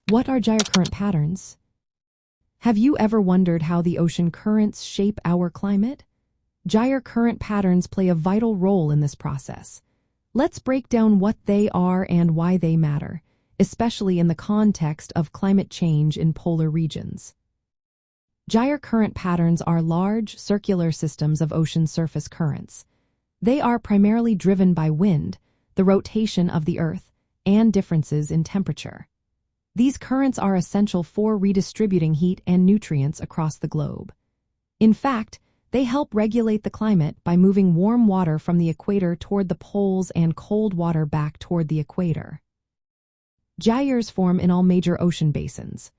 What are gyre current patterns? Have you ever wondered how the ocean currents shape our climate? Gyre current patterns play a vital role in this process. Let's break down what they are and why they matter, especially in the context of climate change in polar regions. Gyre current patterns are large, circular systems of ocean surface currents. They are primarily driven by wind, the rotation of the Earth, and differences in temperature. These currents are essential for redistributing heat and nutrients across the globe. In fact, they help regulate the climate by moving warm water from the equator toward the poles and cold water back toward the equator. Gyres form in all major ocean basins.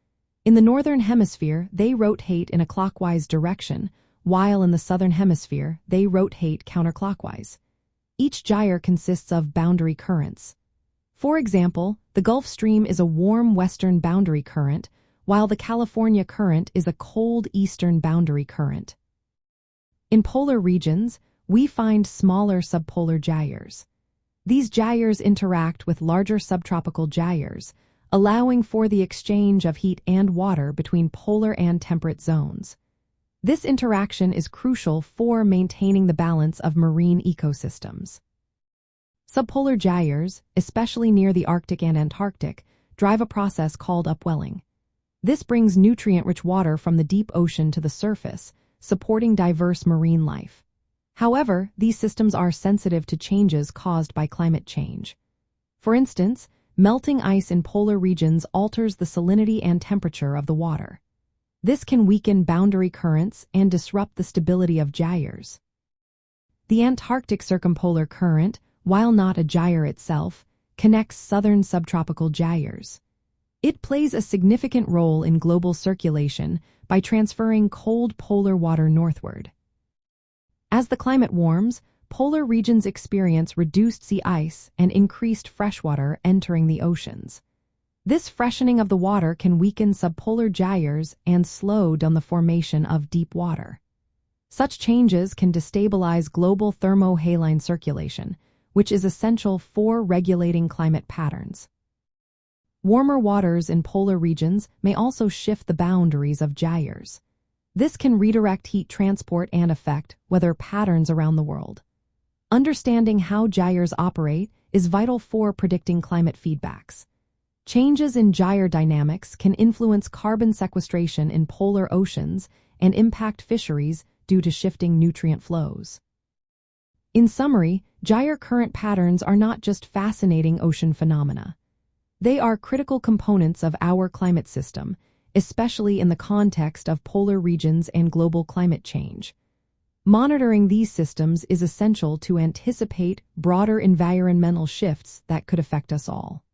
In the northern hemisphere, they rotate in a clockwise direction, while in the southern hemisphere, they rotate counterclockwise. Each gyre consists of boundary currents. For example, the Gulf Stream is a warm western boundary current, while the California Current is a cold eastern boundary current. In polar regions, we find smaller subpolar gyres. These gyres interact with larger subtropical gyres, allowing for the exchange of heat and water between polar and temperate zones. This interaction is crucial for maintaining the balance of marine ecosystems. Subpolar gyres, especially near the Arctic and Antarctic, drive a process called upwelling. This brings nutrient-rich water from the deep ocean to the surface, supporting diverse marine life. However, these systems are sensitive to changes caused by climate change. For instance, melting ice in polar regions alters the salinity and temperature of the water. This can weaken boundary currents and disrupt the stability of gyres. The Antarctic Circumpolar Current, while not a gyre itself, connects southern subtropical gyres. It plays a significant role in global circulation by transferring cold polar water northward. As the climate warms, polar regions experience reduced sea ice and increased freshwater entering the oceans. This freshening of the water can weaken subpolar gyres and slow down the formation of deep water. Such changes can destabilize global thermohaline circulation, which is essential for regulating climate patterns. Warmer waters in polar regions may also shift the boundaries of gyres. This can redirect heat transport and affect weather patterns around the world. Understanding how gyres operate is vital for predicting climate feedbacks. Changes in gyre dynamics can influence carbon sequestration in polar oceans and impact fisheries due to shifting nutrient flows. In summary, gyre current patterns are not just fascinating ocean phenomena. They are critical components of our climate system, especially in the context of polar regions and global climate change. Monitoring these systems is essential to anticipate broader environmental shifts that could affect us all.